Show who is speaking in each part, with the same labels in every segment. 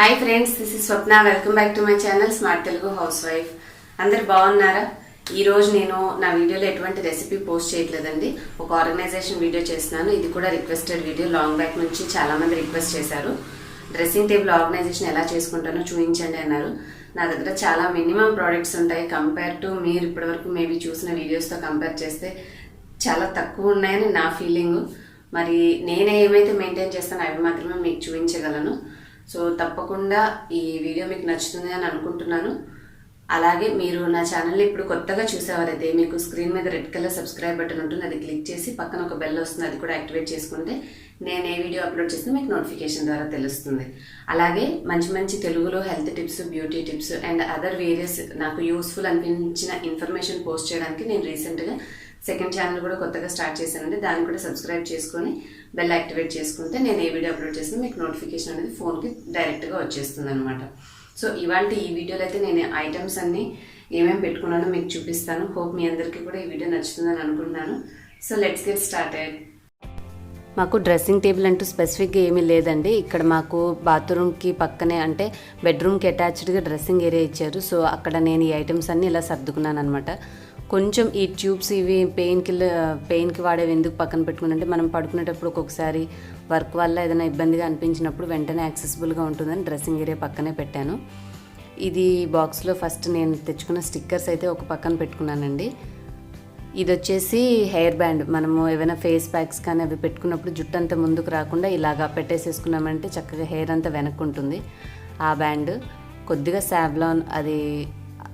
Speaker 1: Hi friends, this is Swapna. Welcome back to my channel smart Telugu house wife. అందరు బాగున్నారా? ఈ రోజు నేను నా వీడియోలో ఎటువంటి రెసిపీ పోస్ట్ చేయట్లేదండి. ఒక ఆర్గనైజేషన్ వీడియో చేస్తున్నాను. ఇది కూడా రిక్వెస్టెడ్ వీడియో. లాంగ్ బ్యాక్ నుంచి చాలా మంది రిక్వెస్ట్ చేశారు, డ్రెస్సింగ్ టేబుల్ ఆర్గనైజేషన్ ఎలా చేసుకుంటానో చూపించండి అన్నారు. నా దగ్గర చాలా మినిమం ప్రోడక్ట్స్ ఉంటాయి. కంపేర్ టు మీరు ఇప్పటివరకు మేబీ చూసిన వీడియోస్తో కంపేర్ చేస్తే చాలా తక్కువ ఉన్నాయని నా ఫీలింగ్. మరి నేను ఏమైతే మెయింటైన్ చేస్తానో అవి మాత్రమే మీకు చూపించగలను. సో తప్పకుండా ఈ వీడియో మీకు నచ్చుతుంది అని అనుకుంటున్నాను. అలాగే మీరు నా ఛానల్ని ఇప్పుడు కొత్తగా చూసేవారైతే మీకు స్క్రీన్ మీద రెడ్ కలర్ సబ్స్క్రైబ్ బటన్ ఉంటుంది, అది క్లిక్ చేసి పక్కన ఒక బెల్ వస్తుంది, అది కూడా యాక్టివేట్ చేసుకుంటే నేను ఏ వీడియో అప్లోడ్ చేస్తే మీకు నోటిఫికేషన్ ద్వారా తెలుస్తుంది. అలాగే మంచి మంచి తెలుగులో health tips, beauty tips and other various నాకు యూస్ఫుల్ అనిపించిన ఇన్ఫర్మేషన్ పోస్ట్ చేయడానికి నేను రీసెంట్గా సెకండ్ ఛానల్ కూడా కొత్తగా స్టార్ట్ చేశానండి. దాన్ని కూడా సబ్స్క్రైబ్ చేసుకొని బెల్ యాక్టివేట్ చేసుకుంటే నేను ఏ వీడియో అప్లోడ్ చేసినా మీకు నోటిఫికేషన్ అనేది ఫోన్కి డైరెక్ట్గా వచ్చేస్తుంది అనమాట. సో ఇవాళ ఈ వీడియోలో అయితే నేను ఐటమ్స్ అన్నీ ఏమేమి పెట్టుకున్నానో మీకు చూపిస్తాను. హోప్ మీ అందరికీ కూడా ఈ వీడియో నచ్చుతుందని అనుకుంటున్నాను. So let's get started. మాకు డ్రెస్సింగ్ టేబుల్ అంటూ స్పెసిఫిక్గా ఏమీ లేదండి. ఇక్కడ మాకు బాత్రూమ్కి పక్కనే అంటే బెడ్రూమ్కి అటాచ్డ్గా డ్రెస్సింగ్ ఏరియా ఇచ్చారు. సో అక్కడ నేను ఈ ఐటమ్స్ అన్నీ ఇలా సర్దుకున్నాను అనమాట. కొంచెం ఈ ట్యూబ్స్ ఇవి పెయిన్కి వాడేవి ఎందుకు పక్కన పెట్టుకున్నానంటే మనం పడుకునేటప్పుడు ఒక్కొక్కసారి వర్క్ వల్ల ఏదైనా ఇబ్బందిగా అనిపించినప్పుడు వెంటనే యాక్సెసిబుల్గా ఉంటుందని డ్రెస్సింగ్ ఏరియా పక్కనే పెట్టాను. ఇది బాక్స్లో ఫస్ట్ నేను తెచ్చుకున్న స్టిక్కర్స్ అయితే ఒక పక్కన పెట్టుకున్నానండి. ఇది వచ్చేసి హెయిర్ బ్యాండ్. మనము ఏమైనా ఫేస్ ప్యాక్స్ కానీ అవి పెట్టుకున్నప్పుడు జుట్టు అంతా ముందుకు రాకుండా ఇలాగా పెట్టేసేసుకున్నామంటే చక్కగా హెయిర్ అంతా వెనక్కు ఉంటుంది. ఆ బ్యాండ్ కొద్దిగా సావ్లాన్ అది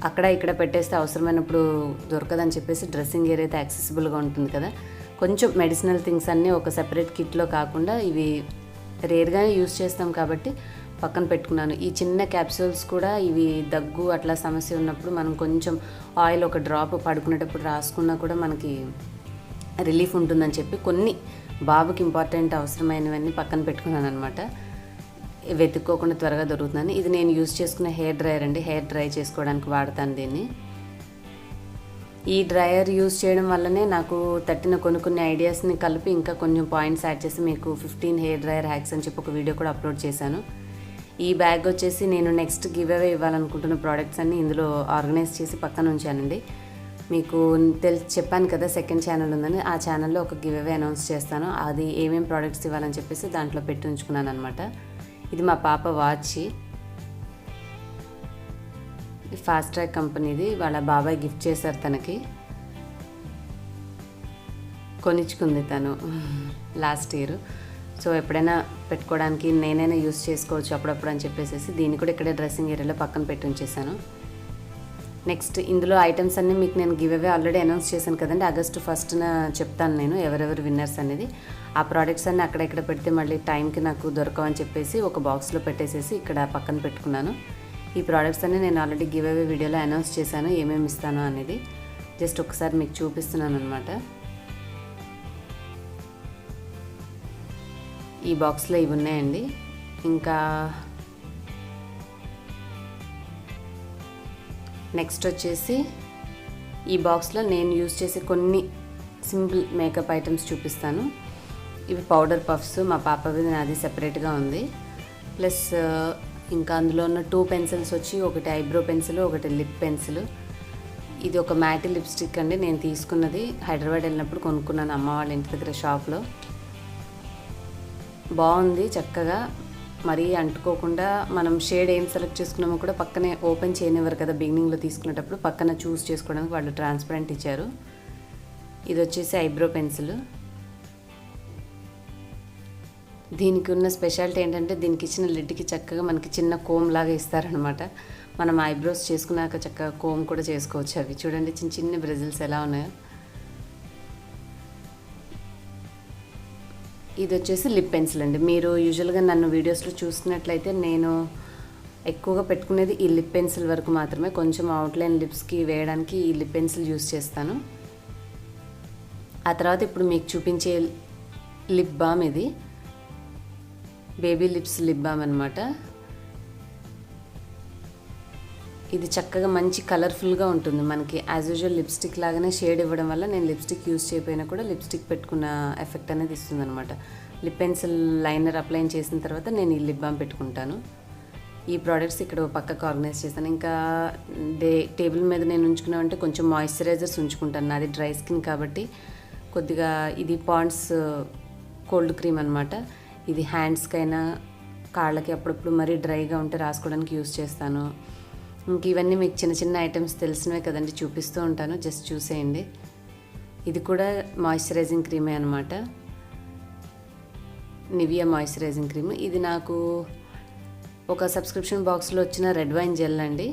Speaker 1: అక్కడ ఇక్కడ పెట్టేస్తే అవసరమైనప్పుడు దొరకదని చెప్పేసి డ్రెస్సింగ్ ఏరియా అయితే యాక్సెసిబుల్గా ఉంటుంది కదా. కొంచెం మెడిసినల్ థింగ్స్ అన్నీ ఒక సెపరేట్ కిట్లో కాకుండా ఇవి రేర్గానే యూజ్ చేస్తాం కాబట్టి పక్కన పెట్టుకున్నాను. ఈ చిన్న క్యాప్సూల్స్ కూడా ఇవి దగ్గు అట్లా సమస్య ఉన్నప్పుడు మనం కొంచెం ఆయిల్ ఒక డ్రాప్ పడుకునేటప్పుడు రాసుకున్నా కూడా మనకి రిలీఫ్ ఉంటుందని చెప్పి కొన్ని బాబుకి ఇంపార్టెంట్ అవసరమైనవన్నీ పక్కన పెట్టుకున్నాను అనమాట. వెతుక్కోకుండా త్వరగా దొరుకుతుందని. ఇది నేను యూజ్ చేసుకున్న హెయిర్ డ్రయర్ అండి. హెయిర్ డ్రై చేసుకోవడానికి వాడతాను దీన్ని. ఈ డ్రయర్ యూజ్ చేయడం వల్లనే నాకు తట్టిన కొన్ని ఐడియాస్ని కలిపి ఇంకా కొంచెం పాయింట్స్ యాడ్ చేసి మీకు 15 హెయిర్ డ్రయర్ హ్యాక్స్ అని చెప్పి ఒక వీడియో కూడా అప్లోడ్ చేశాను. ఈ బ్యాగ్ వచ్చేసి నేను నెక్స్ట్ గివ్ అవే ఇవ్వాలనుకుంటున్న ప్రోడక్ట్స్ అన్నీ ఇందులో ఆర్గనైజ్ చేసి పక్కన ఉంచానండి. మీకు చెప్పాను కదా సెకండ్ ఛానల్ ఉందని. ఆ ఛానల్లో ఒక గివ్ అవే అనౌన్స్ చేస్తాను. అది ఏమేమి ప్రోడక్ట్స్ ఇవ్వాలని చెప్పేసి దాంట్లో పెట్టి ఉంచుకున్నాను అనమాట. ఇది మా పాప వాచ్. ఫాస్ట్ ట్రాక్ కంపెనీది. వాళ్ళ బాబాయ్ గిఫ్ట్ చేశారు తనకి. కొనిచ్చుకుంది తను లాస్ట్ ఇయర్. సో ఎప్పుడైనా పెట్టుకోవడానికి నేనైనా యూస్ చేసుకోవచ్చు అప్పుడప్పుడు అని చెప్పేసి దీన్ని కూడా ఇక్కడే డ్రెస్సింగ్ ఏరియాలో పక్కన పెట్టి ఉంచేసాను. నెక్స్ట్ ఇందులో ఐటమ్స్ అన్నీ మీకు నేను గివ్ అవే ఆల్రెడీ అనౌన్స్ చేశాను కదండి. ఆగస్టు 1న చెప్తాను నేను ఎవరెవరు విన్నర్స్ అనేది. ఆ ప్రోడక్ట్స్ అన్నీ అక్కడ ఇక్కడ పెడితే మళ్ళీ టైంకి నాకు దొరకవని చెప్పేసి ఒక బాక్స్లో పెట్టేసేసి ఇక్కడ పక్కన పెట్టుకున్నాను. ఈ ప్రోడక్ట్స్ అన్నీ నేను ఆల్రెడీ గివ్ అవే వీడియోలో అనౌన్స్ చేశాను ఏమేమి ఇస్తాను అనేది. జస్ట్ ఒకసారి మీకు చూపిస్తున్నాను అనమాట. ఈ బాక్స్లో ఇవి ఉన్నాయండి. ఇంకా నెక్స్ట్ వచ్చేసి ఈ బాక్స్లో నేను యూజ్ చేసే కొన్ని సింపుల్ మేకప్ ఐటమ్స్ చూపిస్తాను. ఇవి పౌడర్ పఫ్స్. మా పాపవి నాది సెపరేట్గా ఉంది. ప్లస్ ఇంకా అందులో ఉన్న 2 పెన్సిల్స్ వచ్చి ఒకటి ఐబ్రో పెన్సిల్, ఒకటి లిప్ పెన్సిల్. ఇది ఒక మ్యాటి లిప్స్టిక్ అండి. నేను తీసుకున్నది హైదరాబాద్ వెళ్ళినప్పుడు కొనుక్కున్నాను అమ్మ వాళ్ళ ఇంటి దగ్గర షాప్లో. బాగుంది చక్కగా. మరీ అంటుకోకుండా మనం షేడ్ ఏం సెలెక్ట్ చేసుకున్నామో కూడా పక్కనే ఓపెన్ చేయనివ్వరు కదా బిగినింగ్లో తీసుకునేటప్పుడు. పక్కన చూస్ చేసుకోవడానికి వాళ్ళు ట్రాన్స్పరెంట్ ఇచ్చారు. ఇది వచ్చేసి ఐబ్రో పెన్సిల్. దీనికి ఉన్న స్పెషాలిటీ ఏంటంటే దీనికి ఇచ్చిన లిడ్కి చక్కగా మనకి చిన్న కోమ్ లాగా ఇస్తారనమాట. మనం ఐబ్రోస్ చేసుకున్నాక చక్కగా కోమ్ కూడా చేసుకోవచ్చు. అవి చూడండి చిన్న చిన్న బ్రెజిల్స్ ఎలా ఉన్నాయో. ఇది వచ్చేసి లిప్ పెన్సిల్ అండి. మీరు యూజువల్గా నన్ను వీడియోస్లో చూస్తున్నట్లయితే నేను ఎక్కువగా పెట్టుకునేది ఈ లిప్ పెన్సిల్ వరకు మాత్రమే. కొంచెం అవుట్లైన్ లిప్స్కి వేయడానికి ఈ లిప్ పెన్సిల్ యూజ్ చేస్తాను. ఆ తర్వాత ఇప్పుడు మీకు చూపించే లిప్ బామ్. ఇది బేబీ లిప్స్ లిప్ బామ్ అనమాట. ఇది చక్కగా మంచి కలర్ఫుల్గా ఉంటుంది. మనకి యాజ్ యూజువల్ లిప్స్టిక్ లాగానే షేడ్ ఇవ్వడం వల్ల నేను లిప్స్టిక్ యూజ్ చేయకపోయినా కూడా లిప్స్టిక్ పెట్టుకున్న ఎఫెక్ట్ అనేది ఇస్తుంది అనమాట. లిప్ పెన్సిల్ లైనర్ అప్లై చేసిన తర్వాత నేను ఈ లిప్ బామ్ పెట్టుకుంటాను. ఈ ప్రోడక్ట్స్ ఇక్కడ పక్కకు ఆర్గనైజ్ చేస్తాను. ఇంకా టేబుల్ మీద నేను ఉంచుకున్నామంటే కొంచెం మాయిశ్చరైజర్స్ ఉంచుకుంటాను. నాది డ్రై స్కిన్ కాబట్టి కొద్దిగా ఇది పాండ్స్ కోల్డ్ క్రీమ్ అనమాట. ఇది హ్యాండ్స్కైనా కాళ్ళకి అప్పుడప్పుడు మరీ డ్రైగా ఉంటే రాసుకోవడానికి యూస్ చేస్తాను. ఇంక ఇవన్నీ మీకు చిన్న చిన్న ఐటమ్స్ తెలిసినవే కదండి, చూపిస్తూ ఉంటాను, జస్ట్ చూసేయండి. ఇది కూడా మాయిశ్చరైజింగ్ క్రీమే అనమాట, నివియా మాయిశ్చరైజింగ్ క్రీమ్. ఇది నాకు ఒక సబ్స్క్రిప్షన్ బాక్స్లో వచ్చిన రెడ్ వైన్ జెల్ అండి.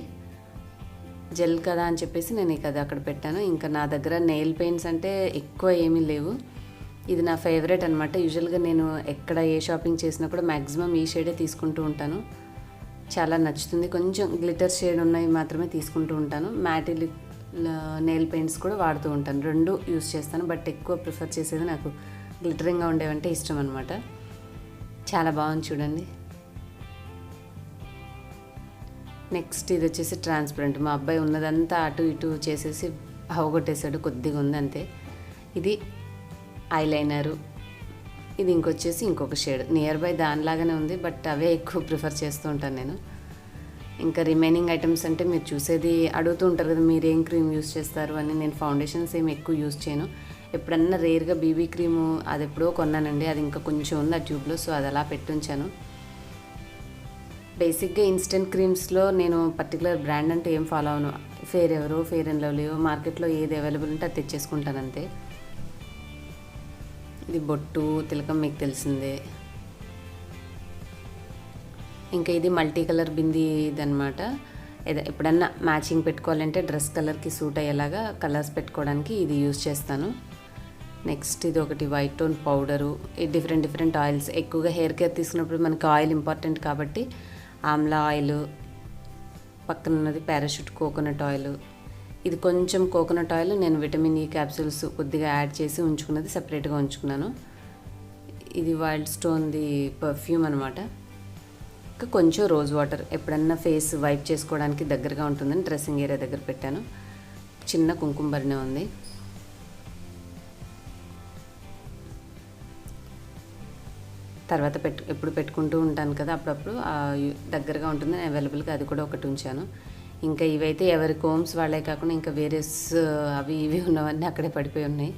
Speaker 1: జెల్ కదా అని చెప్పేసి నేను అది అక్కడ పెట్టాను. ఇంకా నా దగ్గర నెయిల్ పెయింట్స్ అంటే ఎక్కువ ఏమీ లేవు. ఇది నా ఫేవరెట్ అనమాట. యూజువల్గా నేను ఎక్కడ ఏ షాపింగ్ చేసినా కూడా మ్యాక్సిమం ఈ షేడే తీసుకుంటూ ఉంటాను. చాలా నచ్చుతుంది. కొంచెం గ్లిటర్ షేడ్ ఉన్నవి మాత్రమే తీసుకుంటూ ఉంటాను. మ్యాటి నెయిల్ పెయింట్స్ కూడా వాడుతూ ఉంటాను. రెండు యూస్ చేస్తాను, బట్ ఎక్కువ ప్రిఫర్ చేసేది నాకు గ్లిటరింగ్గా ఉండేవంటే ఇష్టం అనమాట. చాలా బాగుంది చూడండి. నెక్స్ట్ ఇది వచ్చేసి ట్రాన్స్పరెంట్. మా అబ్బాయి ఉన్నదంతా అటు ఇటు చేసేసి అవగొట్టేశాడు, కొద్దిగా ఉంది అంతే. ఇది ఐలైనరు. ఇది ఇంకొచ్చేసి ఇంకొక షేడ్ నియర్ బై దానిలాగానే ఉంది, బట్ అవే ఎక్కువ ప్రిఫర్ చేస్తూ ఉంటాను నేను. ఇంకా రిమైనింగ్ ఐటమ్స్ అంటే మీరు చూసేది అడుగుతూ ఉంటారు కదా, మీరు ఏం క్రీమ్ యూస్ చేస్తారు అని. నేను ఫౌండేషన్స్ ఏమి ఎక్కువ యూస్ చేయను. ఎప్పుడన్నా రేర్గా బీబీ క్రీము అది ఎప్పుడో కొన్నానండి, అది ఇంకా కొంచెం ఉంది ఆ ట్యూబ్లో, సో అది అలా పెట్టుంచాను. బేసిక్గా ఇన్స్టెంట్ క్రీమ్స్లో నేను పర్టికులర్ బ్రాండ్ అంటే ఏం ఫాలో అవను. ఫెయిర్ అండ్ లవ్లీ మార్కెట్లో ఏది అవైలబుల్ ఉంటే అది తెచ్చేసుకుంటాను అంతే. ఇది బొట్టు తిలకం మీకు తెలిసిందే. ఇంకా ఇది మల్టీ కలర్ బిందీ ఇదనమాట. ఎప్పుడన్నా మ్యాచింగ్ పెట్టుకోవాలంటే డ్రెస్ కలర్కి సూట్ అయ్యేలాగా కలర్స్ పెట్టుకోవడానికి ఇది యూజ్ చేస్తాను. నెక్స్ట్ ఇది ఒకటి white tone powder. Different oils. ఎక్కువగా హెయిర్ కేర్ తీసుకున్నప్పుడు మనకి ఆయిల్ ఇంపార్టెంట్ కాబట్టి ఆమ్లా ఆయిల్, పక్కన ఉన్నది పారాషూట్ కోకోనట్ ఆయిల్. ఇది కొంచెం కోకోనట్ ఆయిల్ నేను విటమిన్ ఈ క్యాప్సూల్స్ కొద్దిగా యాడ్ చేసి ఉంచుకున్నది, సపరేట్గా ఉంచుకున్నాను. ఇది వైల్డ్ స్టోన్ది పర్ఫ్యూమ్ అనమాట. ఇంకా కొంచెం రోజ్ వాటర్, ఎప్పుడన్నా ఫేస్ వైప్ చేసుకోవడానికి దగ్గరగా ఉంటుందని డ్రెస్సింగ్ ఏరియా దగ్గర పెట్టాను. చిన్న కుంకుమ భరణి ఉంది. తర్వాత ఎప్పుడు పెట్టుకుంటూ ఉంటాను కదా, అప్పుడప్పుడు దగ్గరగా ఉంటుందని అవైలబుల్గా అది కూడా ఒకటి ఉంచాను. ఇంకా ఇవైతే ఎవరి కోమ్స్ వాళ్ళే కాకుండా ఇంకా వేరే అవి ఇవి ఉన్నవన్నీ అక్కడే పడిపోయి ఉన్నాయి.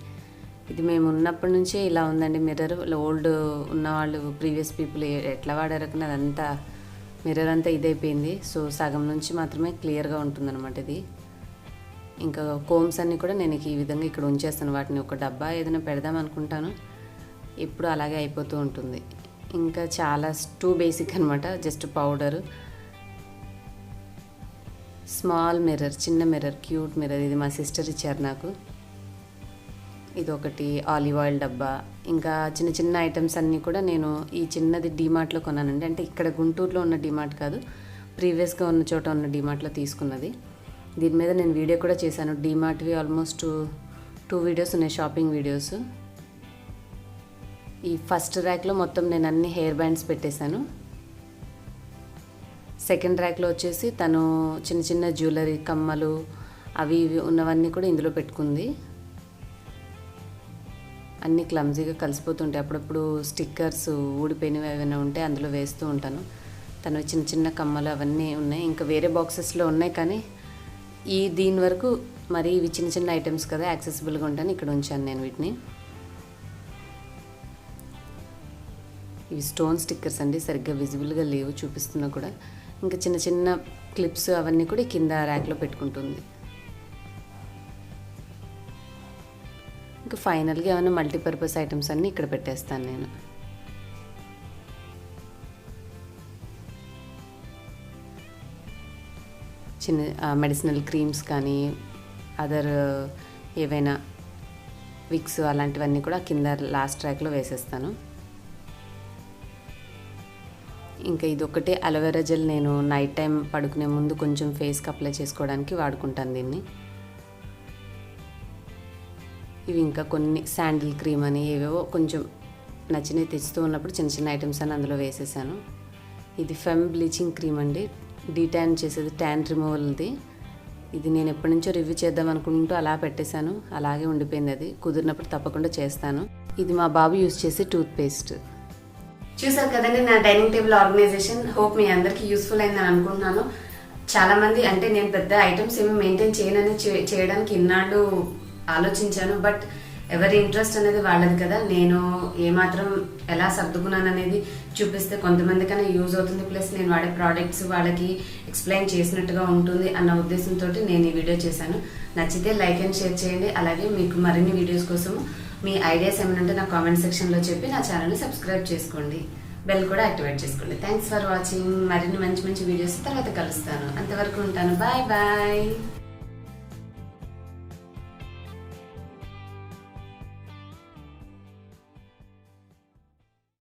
Speaker 1: ఇది మేము ఉన్నప్పటి నుంచే ఇలా ఉందండి మిర్రర్. ఓల్డ్ ఉన్నవాళ్ళు ప్రీవియస్ పీపుల్ ఎట్లా వాడారు కానీ అదంతా మిర్రర్ అంతా ఇదైపోయింది. సో సగం నుంచి మాత్రమే క్లియర్గా ఉంటుందన్నమాట ఇది. ఇంకా కోమ్స్ అన్నీ కూడా నేను ఈ విధంగా ఇక్కడ ఉంచేస్తాను. వాటిని ఒక డబ్బా ఏదైనా పెడదాం అనుకుంటాను, ఎప్పుడు అలాగే అయిపోతూ ఉంటుంది. ఇంకా చాలా టూ బేసిక్ అనమాట, జస్ట్ పౌడరు, స్మాల్ మిర్రర్, చిన్న మిర్రర్, క్యూట్ మిర్రర్. ఇది మా సిస్టర్ ఇచ్చారు నాకు. ఇది ఒకటి ఆలివ్ ఆయిల్ డబ్బా. ఇంకా చిన్న ఐటమ్స్ అన్నీ కూడా నేను ఈ చిన్నది డీమార్ట్లో కొన్నానండి. అంటే ఇక్కడ గుంటూరులో ఉన్న డీమార్ట్ కాదు, ప్రీవియస్గా ఉన్న చోట ఉన్న డీమార్ట్లో తీసుకున్నది. దీని మీద నేను వీడియో కూడా చేశాను. డీమార్ట్వి ఆల్మోస్ట్ 2 వీడియోస్ ఉన్నాయి, షాపింగ్ వీడియోస్. ఈ ఫస్ట్ ర్యాక్లో మొత్తం నేను అన్ని హెయిర్ బ్యాండ్స్ పెట్టేశాను. సెకండ్ ర్యాక్లో వచ్చేసి తను చిన్న జ్యువెలరీ, కమ్మలు అవి ఇవి ఉన్నవన్నీ కూడా ఇందులో పెట్టుకుంది. అన్నీ క్లమ్జీగా కలిసిపోతుంటాయి. అప్పుడప్పుడు స్టిక్కర్స్ ఊడిపోయినవి ఏమైనా ఉంటే అందులో వేస్తూ ఉంటాను. తను చిన్న కమ్మలు అవన్నీ ఉన్నాయి. ఇంకా వేరే బాక్సెస్లో ఉన్నాయి, కానీ దీని వరకు మరి ఇవి చిన్న ఐటమ్స్ కదా, యాక్సెసిబుల్గా ఉంటాను, ఇక్కడ ఉంచాను నేను వీటిని. ఇవి స్టోన్ స్టిక్కర్స్ అండి, సరిగ్గా విజిబుల్గా లేవు చూపిస్తున్నా కూడా. ఇంకా చిన్న క్లిప్స్ అవన్నీ కూడా కింద ర్యాక్లో పెట్టుకుంటుంది. ఇంకా ఫైనల్గా ఏమైనా మల్టీపర్పస్ ఐటమ్స్ అన్నీ ఇక్కడ పెట్టేస్తాను నేను. మెడిసినల్ క్రీమ్స్ కానీ అదర్ ఏవైనా విక్స్ అలాంటివన్నీ కూడా కింద లాస్ట్ ర్యాక్లో వేసేస్తాను. ఇంకా ఇది ఒకటే అలోవెరా జెల్, నేను నైట్ టైం పడుకునే ముందు కొంచెం ఫేస్కి అప్లై చేసుకోవడానికి వాడుకుంటాను దీన్ని. ఇవి ఇంకా కొన్ని శాండిల్ క్రీమ్ అని ఏవేవో కొంచెం నచ్చినవి తెచ్చుతూ ఉన్నప్పుడు చిన్న ఐటమ్స్ అని అందులో వేసేసాను. ఇది ఫెమ్ బ్లీచింగ్ క్రీమ్ అండి, డీటాన్ చేసేది, ట్యాన్ రిమూవల్ది. ఇది నేను ఎప్పటి నుంచో రివ్యూ చేద్దాం అనుకుంటూ అలా పెట్టేశాను, అలాగే ఉండిపోయింది. అది కుదిరినప్పుడు తప్పకుండా చేస్తాను. ఇది మా బాబు యూజ్ చేసే టూత్పేస్ట్. చూసారు కదండి నా డైనింగ్ టేబుల్ ఆర్గనైజేషన్. హోప్ మీ అందరికి యూస్ఫుల్ అయిందని అనుకుంటున్నాను. చాలా మంది అంటే నేను పెద్ద ఐటమ్స్ ఏమి మెయింటైన్ చేయడానికి ఇన్నాళ్ళు ఆలోచించాను. బట్ ఎవరి ఇంట్రెస్ట్ అనేది వాళ్ళది కదా. నేను ఏమాత్రం ఎలా సర్దుకున్నాను అనేది చూపిస్తే కొంతమందికైనా యూజ్ అవుతుంది. ప్లస్ నేను వాడే ప్రోడక్ట్స్ వాళ్ళకి ఎక్స్ప్లెయిన్ చేసినట్టుగా ఉంటుంది అన్న ఉద్దేశంతో నేను ఈ వీడియో చేశాను. నచ్చితే లైక్ అండ్ షేర్ చేయండి. అలాగే మీకు మరిన్ని వీడియోస్ కోసం మీ ఐడియాస్ ఏమైనా ఉంటే నా కామెంట్ సెక్షన్లో చెప్పి నా ఛానల్ని సబ్స్క్రైబ్ చేసుకోండి. బెల్ కూడా యాక్టివేట్ చేసుకోండి. Thanks for watching. మరిన్ని మంచి మంచి వీడియోస్ తర్వాత కలుస్తాను. అంతవరకు ఉంటాను. Bye bye.